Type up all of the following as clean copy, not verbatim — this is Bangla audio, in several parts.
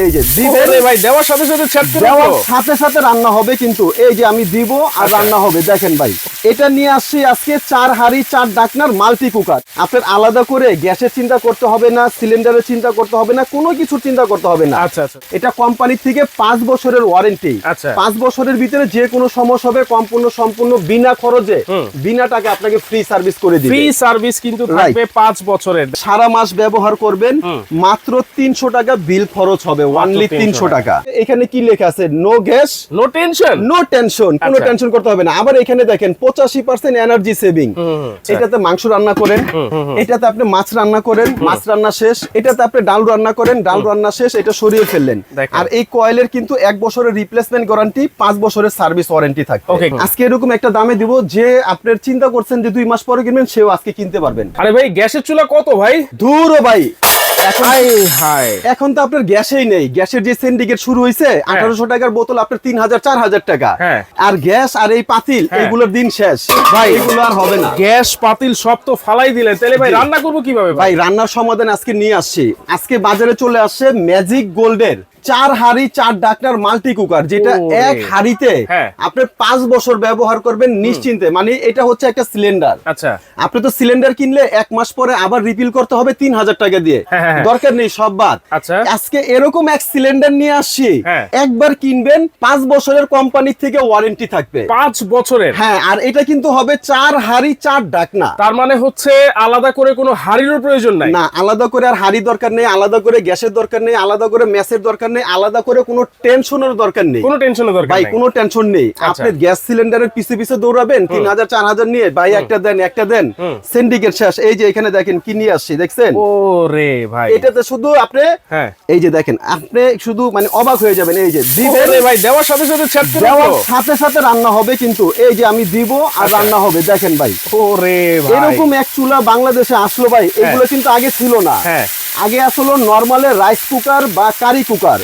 এই যে দিবেন ভাই দেওয়ার সাথে সাথে দেওয়ার সাথে সাথে রান্না হবে, কিন্তু এই যে আমি দিব আর রান্না হবে। দেখেন ভাই, এটা নিয়ে আসছি আজকে 4 হাঁড়ি 4 ডাকনার মাল্টি কুকার। আপনার আলাদা করে গ্যাসের চিন্তা করতে হবে না, সিলিন্ডারের চিন্তা করতে হবে না, কোনো কিছু চিন্তা করতে হবে না। আচ্ছা আচ্ছা, এটা কোম্পানি থেকে 5 বছরের ওয়ারেন্টি। আচ্ছা, 5 বছরের ভিতরে যে কোনো সমস্যা হবে সম্পূর্ণ বিনা খরচে বিনা টাকা আপনাকে ফ্রি সার্ভিস করে দিবে। ফ্রি সার্ভিস কিন্তু থাকবে 5 বছরের। সারা মাস ব্যবহার করবেন, মাত্র 300 টাকা বিল খরচ হবে, অনলি 300 টাকা। এখানে কি লেখা আছে? No gas no tension, no tension, কোনো টেনশন করতে হবে না। আবার এখানে দেখেন 85% এনার্জি সেভিং। এটাতে মাংস রান্না করেন, এটাতে আপনি মাছ রান্না করেন, মাছ রান্না শেষ, এটাতে আপনি ডাল রান্না করেন, ডাল রান্না শেষ, এটা সরিয়ে ফেললেন। আর এই কয়েলের কিন্তু 1 বছরের রিপ্লেসমেন্ট গ্যারান্টি, 5 বছরের সার্ভিস ওয়ারেন্টি থাকে। আজকে এরকম একটা দামে দিব যে আপনার চিন্তা করছেন যে 2 মাস পরে কিনবেন, সেও আজকে কিনতে পারবেন। আরে ভাই গ্যাসের চুলা কত ভাই? দূর ভাই, এখন তো আপনার গ্যাসেই নেই। গ্যাসের যে সিন্ডিকেট শুরু হয়েছে, 1800 টাকার বোতল আপনার 3000 4000 টাকা। আর গ্যাস আর এই পাতিল, এগুলোর দিন শেষ ভাই, এগুলো আর হবে না। গ্যাস পাতিল সব তো ফালাই দিলেন, তাহলে ভাই রান্না করবো কিভাবে? ভাই রান্নার সমাধান আজকে নিয়ে আসছি। আজকে বাজারে চলে আসছে ম্যাজিক গোল্ডের 4 হাঁড়ি 4 ডাকনার মাল্টি কুকার, যেটা এক হাঁড়িতে আপনি 5 বছর ব্যবহার করবেন নিশ্চিন্তে। মানে এটা হচ্ছে একটা সিলিন্ডার। আচ্ছা, আপনি তো সিলিন্ডার কিনলে 1 মাস পরে আবার রিফিল করতে হবে 3000 টাকা দিয়ে, দরকার নেই, সব বাদ। আজকে এরকম এক সিলিন্ডার নিয়ে আসছি, একবার কিনবেন 5 বছরের কোম্পানি থেকে ওয়ারেন্টি থাকবে, 5 বছরের। হ্যাঁ, আর এটা কিন্তু হবে 4 হাঁড়ি 4 ডাকনা। তার মানে হচ্ছে আলাদা করে কোনো হাঁড়িরও প্রয়োজন নাই। না, আলাদা করে আর হাঁড়ি দরকার নেই, আলাদা করে গ্যাসের দরকার নেই, আলাদা করে ম্যাসের দরকার নেই, আলাদা করে কোনো টেনশনের দরকার নেই। কোনো টেনশনের দরকার ভাই, নাই, কোনো টেনশন নেই। আপনি গ্যাস সিলিন্ডারের পিছে পিছে দৌড়াবেন 3000 4000 নিয়ে, ভাই একটা দেন একটা দেন, সিন্ডিকেট শেষ। এই যে এখানে দেখেন কি নিয়ে আসছি, দেখছেন? ওরে ভাই, এটাতে শুধু আপনি এই যে দেখেন, আপনি শুধু মানে অবাক হয়ে যাবেন। এই যে দিবেন ভাই দেওয়ার সাথে সাথে দেওয়ার সাথে সাথে রান্না হবে, কিন্তু এই যে আমি দিব আর রান্না হবে। দেখেন ভাই, ওরে ভাই, এরকম এক চুলা বাংলাদেশে আসলো ভাই, এগুলো কিন্তু আগে ছিল না। আগে আসলো নরমালের রাইস কুকার বা কারি কুকার।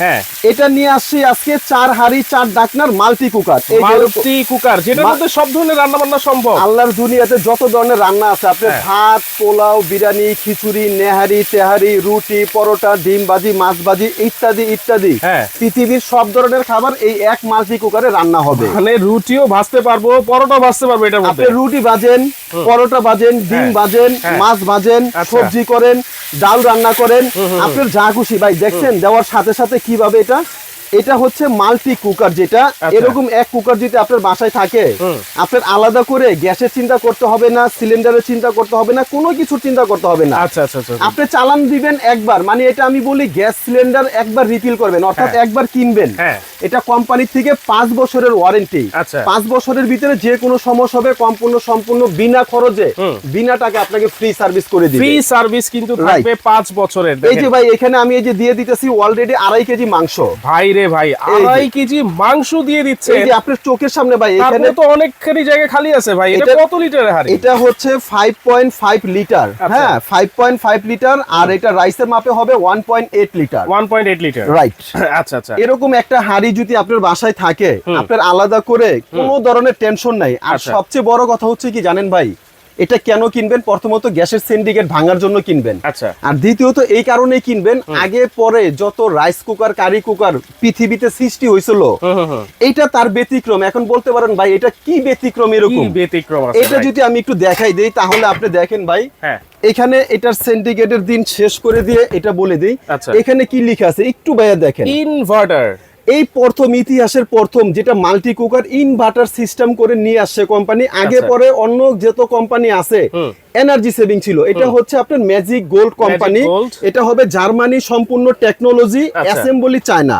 এটা নিয়ে আসছি আজকে 4 হাঁড়ি 4 ডাকনার মাল্টি কুকার। এই মাল্টি কুকার, যেটার মধ্যে সব ধরনের রান্না বান্না সম্ভব। আল্লাহর দুনিয়াতে যত ধরনের রান্না আছে, আপনি ভাত, পোলাও, বিরিয়ানি, খিচুড়ি, নেহারি, তেহারি, রুটি, পরোটা, ডিম ভাজি, মাছ ভাজি ইত্যাদি ইত্যাদি, পৃথিবীর সব ধরনের খাবার এই এক মাল্টি কুকারে রান্না হবে। মানে রুটিও ভাজতে পারবো, পরোটাও ভাজতে পারবো এটার মধ্যে। আপনি রুটি ভাজেন, পরোটা ভাজেন, ডিম ভাজেন, মাছ ভাজেন, সবজি করেন, ডাল রান্না করেন, আপনার যা খুশি। ভাই দেখছেন দেওয়ার সাথে সাথে কিভাবে এটা হচ্ছে মাল্টি কুকার, যেটা এরকম এক কুকার যদি আপনার বাসায় থাকে, আপনার আলাদা করে গ্যাসের চিন্তা করতে হবে না, সিলিন্ডারের চিন্তা করতে হবে না, কোনো কিছু চিন্তা করতে হবে না। আচ্ছা আচ্ছা, আপনি চালান দিবেন একবার, মানে এটা আমি বলি গ্যাস সিলিন্ডার একবার রিফিল করবেন, অর্থাৎ একবার কিনবেন। এটা কোম্পানি থেকে 5 বছরের ওয়ারেন্টি। 5 বছরের ভিতরে যে কোনো সমস্যা হবে সম্পূর্ণ বিনা খরচে বিনা টাকা আপনাকে ফ্রি সার্ভিস করে দিবে। ফ্রি সার্ভিস কিন্তু থাকবে 5 বছরের। এই যে ভাই, এখানে আমি এই যে দিয়ে দিতেছি অলরেডি 2.5 কেজি মাংস। ভাই রে ভাই, 2.5 কেজি মাংস দিয়ে দিচ্ছে। এই যে আপনার চোখের সামনে ভাই, এখানে তো অনেকখানি জায়গা খালি আছে ভাই। এটা কত লিটারের হাঁড়ি? এটা হচ্ছে 5.5 লিটার। হ্যাঁ, 5.5 লিটার। আর এটা রাইসের মাপে হবে 1.8 লিটার। 1.8 litre, right. আচ্ছা আচ্ছা, এরকম একটা হাঁড়ি যদি আপনার বাসায় থাকে, আপনার আলাদা করে কোনো ধরনের টেনশন নাই। আর সবচেয়ে বড় কথা হচ্ছে কি জানেন ভাই, এটা কেন কিনবেন? প্রথমত গ্যাসের সিন্ডিকেট ভাঙার জন্য কিনবেন। আর দ্বিতীয়ত এই কারণেই কিনবেন, আগে পরে যত রাইস কুকার, কারি কুকার পৃথিবীতে সৃষ্টি হয়েছিল, এটা তার ব্যতিক্রম। এখন বলতে পারেন ভাই এটা কি ব্যতিক্রম? এরকম ব্যতিক্রম এটা যদি আমি একটু দেখাই দেই, তাহলে আপনি দেখেন ভাই, এখানে এটার সিন্ডিকেটের দিন শেষ করে দিয়ে এটা বলে দিই। এখানে কি লেখা আছে একটু ভাইয়া দেখেন, ইনভার্টার। এই প্রথম ইতিহাসের প্রথম যেটা মাল্টি কুকার ইনভার্টার সিস্টেম করে নিয়ে আসছে কোম্পানি। আগে পরে অন্য যত কোম্পানি আছে এনার্জি সেভিং ছিল, এটা হচ্ছে আপনার ম্যাজিক গোল্ড কোম্পানি। এটা হবে জার্মানি, সম্পূর্ণ technology, assembly China,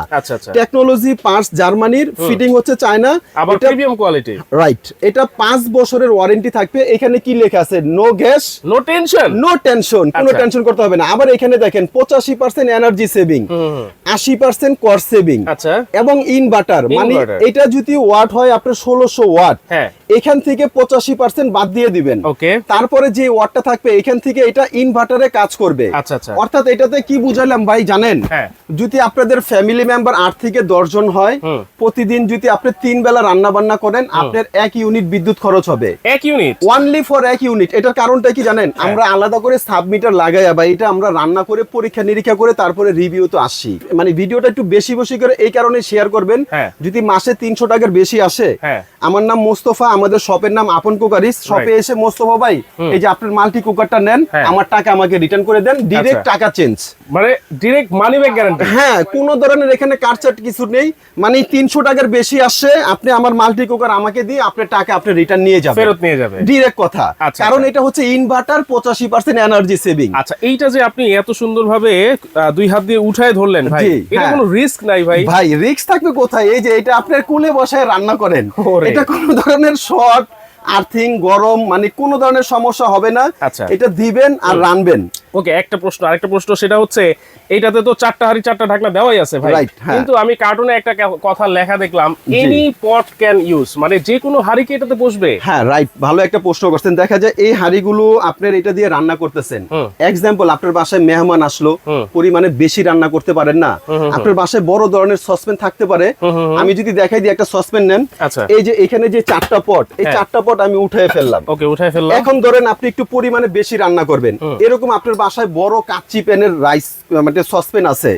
technology parts জার্মানির, ফিটিং হচ্ছে চায়না, আবার প্রিমিয়াম কোয়ালিটি। রাইট। এটা 5 বছরের ওয়ারেন্টি থাকবে। এখানে কি লেখা আছে? No gas, no tension, no tension, কোনো টেনশন করতে হবে না। আবার এখানে দেখেন 85% এনার্জি সেভিং, 80% কস্ট সেভিং, এবং ইনভার্টার। মানে এটা যদি ওয়াট হয় আপনার 1600 ওয়াট, এখান থেকে 85% বাদ দিয়ে দিবেন। ওকে, তারপরে যে ওয়াটটা থাকবে এখান থেকে এটা ইনভার্টারে কাজ করবে। আচ্ছা আচ্ছা, অর্থাৎ এটাতে কি বুঝালাম ভাই জানেন, হ্যাঁ, যদি আপনাদের ফ্যামিলি মেম্বার 8 থেকে 10 জন হয়, প্রতিদিন যদি আপনি 3 বেলা রান্না বান্না করেন, আপনার 1 ইউনিট বিদ্যুৎ খরচ হবে। 1 ইউনিট অনলি ফর 1 ইউনিট। এটার কারণটা কি জানেন, আমরা আলাদা করে সাবমিটার লাগাই, বা এটা আমরা রান্না করে পরীক্ষা নিরীক্ষা করে তারপরে রিভিউ তো আসি। মানে ভিডিওটা একটু বেশি বেশি করে এই কারণে শেয়ার করবেন, যদি মাসে 300 টাকার বেশি আসে। আমার নাম মোস্তফা, আমাদের শপের নাম আপন কুকারিস। শপে এসে মোস্তফা ভাই এই যে আপনার মাল্টি কুকারটা নেন, আমার টাকা আমাকে রিটার্ন করে দেন, ডিরেক্ট টাকা চেঞ্জ, মানে ডিরেক্ট মানি ব্যাক গ্যারান্টি। হ্যাঁ, কোন ধরনের এখানে কাটছাট কিছু নেই। মানে 300 টাকার বেশি আসে, আপনি আমার মাল্টি কুকার আমাকে দিয়ে আপনার টাকা আপনি রিটার্ন নিয়ে যাবেন, ফেরত নিয়ে যাবেন, ডিরেক্ট কথা। কারণ এটা হচ্ছে ইনভার্টার, 85% এনার্জি সেভিং। আচ্ছা, এইটা যে আপনি এত সুন্দরভাবে 2 হাত দিয়ে উঠায় ধরলেন ভাই, এটা কোনো রিস্ক নাই ভাই? ভাই রিস্ক থাকবে কোথায়? এই যে এটা আপনার কুলে বসায় রান্না করেন, এটা কোনো ধরনের শর্ট আর্থিং গরম মানে কোনো ধরনের সমস্যা হবে না। এটা দিবেন আর রানবেন। ওকে, আরেকটা প্রশ্ন সেটা হচ্ছে, এইটাতে তো 4টা হাঁড়ি 4টা ঢাকনা দেওয়াই আছে ভাই, কিন্তু আমি কার্টুনে একটা কথা লেখা দেখলাম, এনি পট ক্যান ইউজ, মানে যে কোনো হাঁড়ি কি এটাতে বসবে? হ্যাঁ, রাইট, ভালো একটা প্রশ্ন করছেন। দেখা যায় এই হাঁড়িগুলো আপনার এটা দিয়ে রান্না করতেছেন, এক্সাম্পল আপনার বাসায় মেহমান আসলো, পরিমাণে বেশি রান্না করতে পারেন না, আপনার বাসায় বড় ধরনের সসপ্যান থাকতে পারে। আমি যদি দেখাই দিই, একটা সসপ্যান নেন, এই যে এখানে যে 4টা পট, এই 4টা পট আমি উঠায় ফেললাম। ওকে, উঠায় ফেললাম। এখন ধরেন আপনি একটু পরিমাণে বেশি রান্না করবেন, এরকম আপনার বাসায় বড় কাচ্চি প্যানের রাইস মানে সসপ্যান আছে,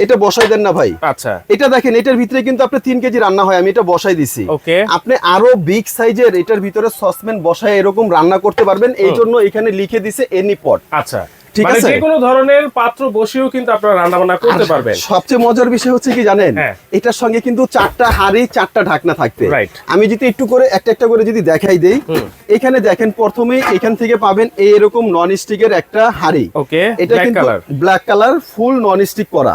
এটা বসাই দেন না ভাই। আচ্ছা, এটা দেখেন, এটার ভিতরে কিন্তু আপনার 3 কেজি রান্না হয়, আমি এটা বসাই দিছি। ওকে, আপনি আরো বিগ সাইজের এটার ভিতরে সসপ্যান বসায় এরকম রান্না করতে পারবেন। এই জন্য এখানে লিখে দিছে এনি পট। আচ্ছা, মানে যে কোনো ধরনের পাত্র বসিয়েও কিন্তু আপনারা রান্না বান্না করতে পারবেন। সবচেয়ে মজার বিষয় হচ্ছে কি জানেন, এটার সঙ্গে কিন্তু 4টা হাঁড়ি 4টা ঢাকনা থাকবে। আমি যদি একটু করে একটা করে যদি দেখাই দেই, এখানে দেখেন প্রথমে এখান থেকে পাবেন এরকম নন স্টিকের একটা হাঁড়ি। ওকে, এটা কিন্তু ব্ল্যাক কালার ফুল নন স্টিক করা।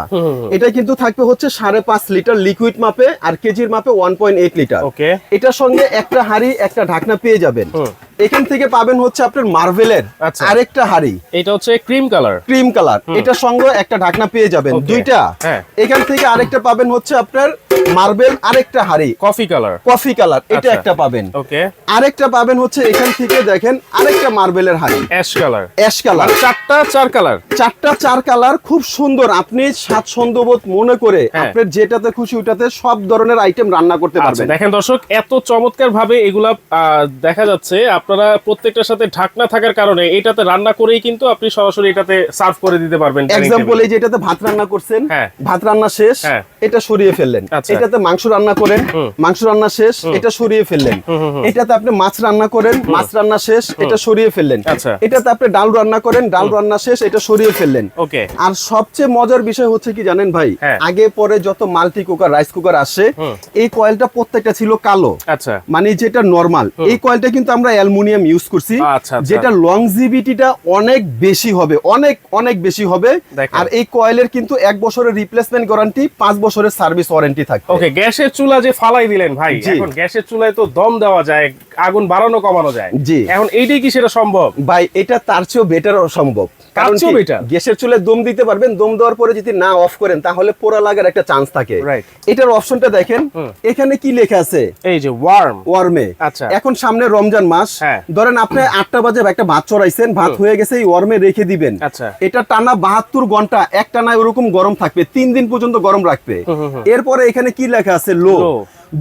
এটা কিন্তু থাকবে হচ্ছে 5.5 লিটার লিকুইড মাপে, আর কেজির মাপে 1.8 লিটার। ওকে, এটার সঙ্গে একটা হাঁড়ি একটা ঢাকনা পেয়ে যাবেন। এখান থেকে পাবেন হচ্ছে আপনার মার্ভেলের আরেকটা হাঁড়ি, এটা হচ্ছে ক্রিম কালার, এটার সঙ্গে একটা ঢাকনা পেয়ে যাবেন, দুইটা। এখান থেকে আরেকটা পাবেন হচ্ছে আপনার মার্বেল আরেকটা হাঁড়ি কফি কালার, এটা একটা পাবেন। ওকে, আরেকটা পাবেন হচ্ছে এখান থেকে দেখেন আরেকটা মার্বেলের হাঁড়ি অ্যাশ কালার, 4টা 4 কালার, খুব সুন্দর। আপনি স্বাচ্ছন্দ্যবোধ মনে করে আপনার যেটাতে খুশি ওটাতে সব ধরনের আইটেম রান্না করতে পারবেন। দেখেন দর্শক, এত চমৎকার ভাবে এগুলা দেখা যাচ্ছে। আপনারা প্রত্যেকটার সাথে ঢাকনা থাকার কারণে এটাতে রান্না করেই কিন্তু আপনি সরাসরি এটাতে সার্ভ করে দিতে পারবেন। এক্সাম্পল, এই যে এটাতে ভাত রান্না করছেন, ভাত রান্না শেষ, এটা সরিয়ে ফেললেন। এটাতে মাংস রান্না করেন, মাংস রান্না শেষ, এটা সরিয়ে ফেললেন। এটাতে আপনি মাছ রান্না করেন, মাছ রান্না শেষ, এটা সরিয়ে ফেললেন। এটাতে আপনি ডাল রান্না করেন, ডাল রান্না শেষ, এটা সরিয়ে ফেললেন। ওকে, আর সবচেয়ে মজার বিষয় হচ্ছে কি জানেন ভাই, আগে পরে যত মাল্টি কুকার রাইস কুকার আসে, এই কয়েলটা প্রত্যেকটা ছিল কালো। আচ্ছা, মানে যেটা নরমাল, এই কয়েলটা কিন্তু আমরা অ্যালুমিনিয়াম ইউজ করছি, যেটা লংজিভিটিটা অনেক বেশি হবে, অনেক বেশি হবে। আর এই কয়েলের কিন্তু 1 বছরের রিপ্লেসমেন্ট গ্যারান্টি, 5 বছরের সার্ভিস ওয়ারেন্টি থাকে। ওকে, গ্যাসের চুলা যে ফালাই দিলেন ভাই, এখন গ্যাসের চুলায় তো দম দেওয়া যায়, আগুন বাড়ানো কমানো যায়। জি, এখন এইটাই কি সেটা সম্ভব? ভাই এটা তার চেয়েও বেটার সম্ভব। কারণ গ্যাসের চুলায় দম দিতে পারবেন, দম দেওয়ার পরে যদি না অফ করেন তাহলে পোড়া লাগার একটা চান্স থাকে। এটার অপশনটা দেখেন, এখানে কি লেখা আছে, এই যে ওয়ার্মে। আচ্ছা, এখন সামনে রমজান মাস, ধরেন আপনি 8টা বাজে একটা ভাত চড়াইছেন, ভাত হয়ে গেছে, এই ওয়ার্মে রেখে দিবেন। আচ্ছা, এটা টানা 72 ঘন্টা এক টানা ওরকম গরম থাকবে, 3 দিন পর্যন্ত গরম রাখবে। এরপরে এখানে কি লেখা আছে, লো।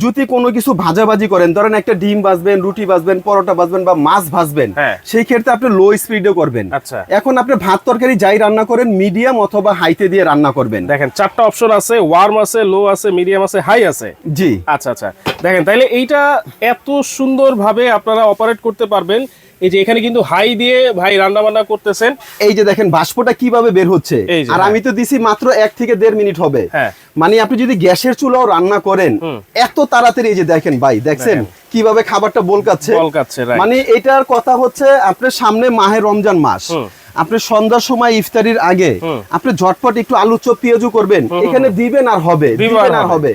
যদি কোনো কিছু ভাজাভাজি করেন, ধরেন একটা ডিম ভাজবেন, রুটি ভাজবেন, পরোটা ভাজবেন বা মাছ ভাজবেন, সেই ক্ষেত্রে আপনি লো স্পিডে করবেন। এখন আপনি ভাত তরকারি যাই রান্না করেন, মিডিয়াম অথবা হাইতে দিয়ে রান্না করবেন। দেখেন 4টা অপশন আছে, ওয়ার্ম আছে, লো আছে, মিডিয়াম আছে, হাই আছে। জি, আচ্ছা, দেখেন তাইলে এইটা এত সুন্দর ভাবে আপনারা অপারেট করতে পারবেন। এই যে এখানে কিন্তু হাই দিয়ে ভাই রান্না বান্না করতেছেন, এই যে দেখেন বাষ্পটা কিভাবে বের হচ্ছে, আর আমি তো দিছি মাত্র 1 থেকে 1.5 মিনিট হবে। মানে আপনি যদি গ্যাসের চুলাও রান্না করেন এত তাড়াতাড়ি, এই যে দেখেন ভাই, দেখছেন কিভাবে খাবারটা বলকাচ্ছে। মানে এটার কথা হচ্ছে আপনার সামনে মাহে রমজান মাস, আপনি সন্ধ্যার সময় ইফতারির আগে আপনি ঝটপট একটু আলু চপ পেঁয়াজু করবেন, এখানে দিবেন আর হবে, দিবেন আর হবে।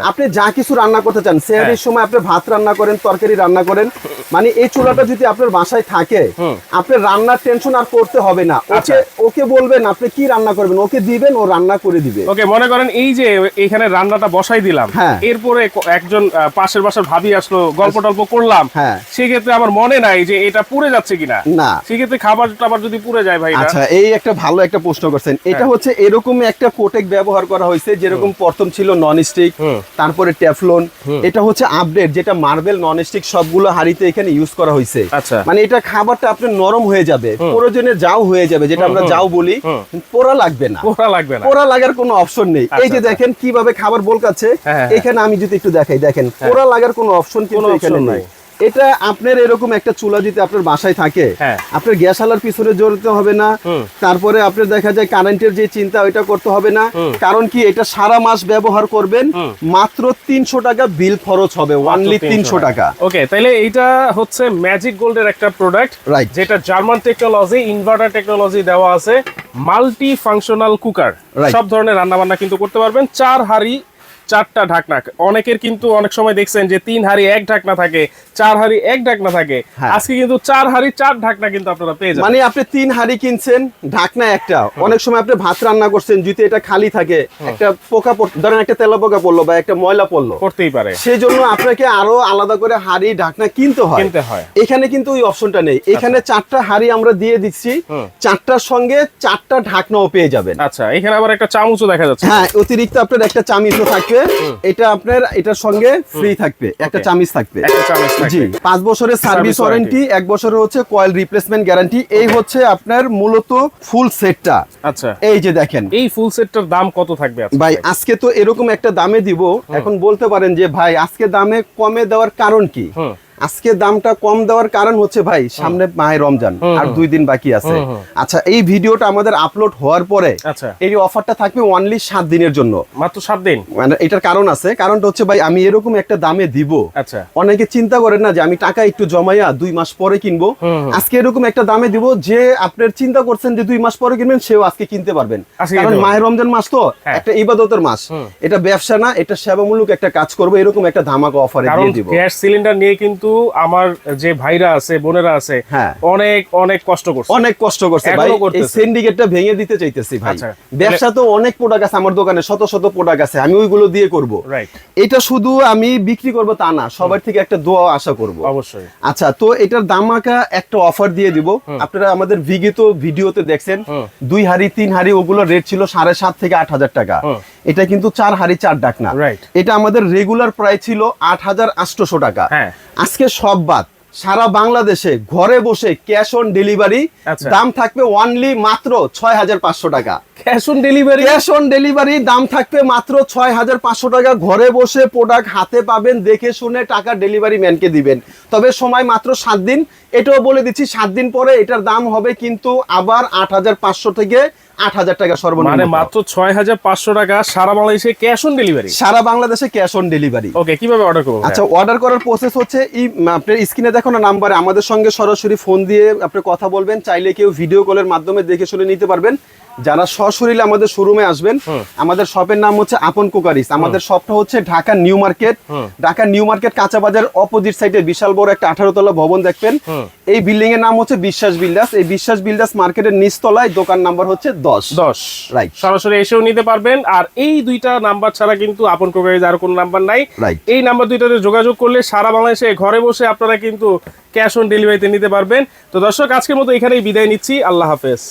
আপনি যা কিছু রান্না করতে চান, সেহরির সময় আপনি ভাত রান্না করেন, তরকারি রান্না করেন, মানে এই চুলাটা যদি আপনার বাসায় থাকে, আপনার রান্নার টেনশন আর করতে হবে না। ওকে বলবেন আপনি কি রান্না করবেন, ওকে দিবেন, ও রান্না করে দিবে। ওকে, মনে করেন এই যে এখানে রান্নাটা বসাই দিলাম, এরপরে একজন পাশের বাসার ভাবি আসলো, গল্প টল্প করলাম, সেক্ষেত্রে আমার মনে নাই যে এটা পুড়ে যাচ্ছে কিনা, না সেক্ষেত্রে খাবার টাবার যদি পুড়ে যায় ভাই। আচ্ছা, এই একটা ভালো একটা প্রশ্ন করছেন। এটা হচ্ছে এরকম একটা কোটেক ব্যবহার করা হয়েছে, যেরকম প্রথম ছিল নন স্টিক, তারপরে টেফলন, এটা হচ্ছে আপডেট, যেটা মার্বেল নন স্টিক সবগুলো হাড়িতে এখানে ইউজ করা হয়েছে। মানে এটা খাবারটা আপনার নরম হয়ে যাবে, প্রয়োজনে যাও হয়ে যাবে, যেটা আমরা যাও বলি, পোড়া লাগবে না, পোড়া লাগার কোনো অপশন নেই। এই যে দেখেন কিভাবে খাবার বলকাচ্ছে, এখানে আমি যদি একটু দেখাই, দেখেন পোড়া লাগার কোনো অপশন কিন্তু এখানে নেই। এটা আপনার এরকম একটা চুলা যদি আপনার বাসায় থাকে, আপনার গ্যাস আলার পিছনে জড়তে হবে না, তারপরে আপনার দেখা যায় কারেন্টের যে চিন্তা ওইটা করতে হবে না। কারণ কি, এটা সারা মাস ব্যবহার করবেন, মাত্র 300 টাকা বিল খরচ হবে, অনলি 300 টাকা। ওকে, তাহলে এইটা হচ্ছে ম্যাজিক গোল্ডের একটা প্রোডাক্ট, রাইট, যেটা জার্মান টেকনোলজি, ইনভার্টার টেকনোলজি দেওয়া আছে, মাল্টি ফাংশনাল কুকার, সব ধরনের রান্না বান্না কিন্তু করতে পারবেন। 4 হাঁড়ি 4টা ঢাকনা। অনেকের কিন্তু অনেক সময় দেখছেন যে 3 হাঁড়ি 1 ঢাকনা থাকে, 4 হাঁড়ি 1 ঢাকনা থাকে। আজকে কিন্তু 4 হাঁড়ি 4 ঢাকনা কিন্তু আপনারা পেয়ে যাবেন। মানে আপনি 3 হাঁড়ি কিনছেন, ঢাকনা একটা। অনেক সময় আপনি ভাত রান্না করছেন, যদি এটা খালি থাকে, একটা পোকা ধরেন একটা তেলা পোকা পড়লো বা একটা ময়লা পড়লো, পড়তেই পারে, সেই জন্য আপনাকে আরো আলাদা করে হাঁড়ি ঢাকনা কিনতে হয়। এখানে কিন্তু ওই অপশনটা নেই। এখানে 4টা হাঁড়ি আমরা দিয়ে দিচ্ছি, 4টার সঙ্গে 4টা ঢাকনাও পেয়ে যাবেন। আচ্ছা, এখানে আবার একটা চামচও দেখা যাচ্ছে। হ্যাঁ, অতিরিক্ত আপনার একটা চামচও থাকবে, এটা আপনার এটার সঙ্গে ফ্রি থাকবে, একটা চামচ থাকবে। জি, 5 বছরের সার্ভিস ওয়ারেন্টি, 1 বছরের হচ্ছে কয়েল রিপ্লেসমেন্ট গ্যারান্টি। এই হচ্ছে আপনার মূলত ফুল সেটটা। আচ্ছা, এই যে দেখেন, এই ফুল সেটটার দাম কত থাকবে ভাই? আজকে তো এরকম একটা দামে দিব। এখন বলতে পারেন যে ভাই আজকে দামে কমে দেওয়ার কারণ কি? আজকে দামটা কম দেওয়ার কারণ হচ্ছে ভাই, সামনে মাহে রমজান, আর 2 দিন বাকি আছে। আচ্ছা, এই ভিডিওটা আমাদের আপলোড হওয়ার পরে এই অফারটা থাকবে অনলি 7 দিনের জন্য, মাত্র 7 দিন। মানে এটার কারণ আছে, কারণটা হচ্ছে ভাই আমি এরকম একটা দামে দিব। আচ্ছা, অনেকে চিন্তা করেন না যে আমি টাকা একটু জমাইয়া 2 মাস পরে কিনবো। আজকে এরকম একটা দামে দিব যে আপনার চিন্তা করছেন যে 2 মাস পরে কিনবেন, সেও আজকে কিনতে পারবেন। কারণ মাহে রমজান মাস তো একটা ইবাদতের মাস, এটা ব্যবসা না, এটা সেবামূলক একটা কাজ করবো। এরকম একটা ধামাকা অফারে দিয়ে দিব। গ্যাস সিলিন্ডার নিয়ে কিন্তু আমার যে ভাইরা আছে, বোনেরা আছে, অনেক অনেক কষ্ট করছে, অনেক কষ্ট করছে ভাই। এই সিন্ডিকেটটা ভেঙে দিতে চাইতেছি ভাই। ব্যবসা তো অনেক প্রোডাক্ট আছে আমার দোকানে, শত শত প্রোডাক্ট আছে, আমি ওইগুলো দিয়ে করব। এটা শুধু আমি বিক্রি করব তা না, সবার থেকে একটা দোয়া আশা করব অবশ্যই। আচ্ছা, তো এটার দামাকা একটা অফার দিয়ে দিব। আপনারা আমাদের বিগত ভিডিওতে দেখছেন 2 হাঁড়ি 3 হাঁড়ি ওগুলো রেট ছিল 7,500 থেকে 8,000 টাকা। এটা কিন্তু 4 হাঁড়ি 4 ঢাকনা। এটা আমাদের রেগুলার প্রাইস ছিল 8,800 টাকা। আজকে সব বাদ, সারা বাংলাদেশে ঘরে বসে ক্যাশ অন ডেলিভারি, দাম থাকবে অনলি মাত্র 6,500 টাকা। Cash on delivery, cash on delivery দাম থাকবে মাত্র 6,500 টাকা। ঘরে বসে প্রোডাক্ট হাতে পাবেন, দেখে শুনে টাকা ডেলিভারি ম্যানকে দিবেন। তবে সময় মাত্র 7 দিন। এটাও বলে দিচ্ছি, 7 দিন পরে এটার দাম হবে কিন্তু আবার 8,500 থেকে 8,000 টাকা সর্বনিম্ন। মানে মাত্র 6,500 টাকা, সারা বাংলাদেশে ক্যাশ অন ডেলিভারি। সারা বাংলাদেশে ক্যাশ অন ডেলিভারি। ওকে, কিভাবে অর্ডার করব? আচ্ছা, অর্ডার করার প্রসেস হচ্ছে আপনার স্ক্রিনে দেখো না নাম্বারে আমাদের সঙ্গে সরাসরি ফোন দিয়ে আপনি কথা বলবেন। চাইলে কেউ ভিডিও কলের মাধ্যমে দেখে শুনে নিতে পারবেন। যারা সশরীরে আমাদের শোরুমে আসবেন, আমাদের শপের নাম হচ্ছে আপন কুকারিস। আমাদের শপটা হচ্ছে Dhaka new market. Dhaka new market কাঁচা বাজার অপোজিট সাইডে বিশাল বড় একটা 18 তলা ভবন দেখবেন। এই বিল্ডিং এর নাম হচ্ছে বিশ্বাস বিল্ডার্স। এই বিশ্বাস বিল্ডার্স মার্কেটের নিচতলায়, দোকান নাম্বার হচ্ছে 10। রাইট, সরাসরি এসেও নিতে পারবেন। আর এই 2টা নাম্বার ছাড়া কিন্তু আপন কুকারিস আর কোনো নাম্বার নাই। এই নাম্বার 2টাতে যোগাযোগ করলে সারা বাংলাদেশে ঘরে বসে আপনারা কিন্তু ক্যাশ অন ডেলিভারিতে নিতে পারবেন। তো দর্শক, আজকের মতো এখানেই বিদায় নিচ্ছি। আল্লাহ হাফেজ।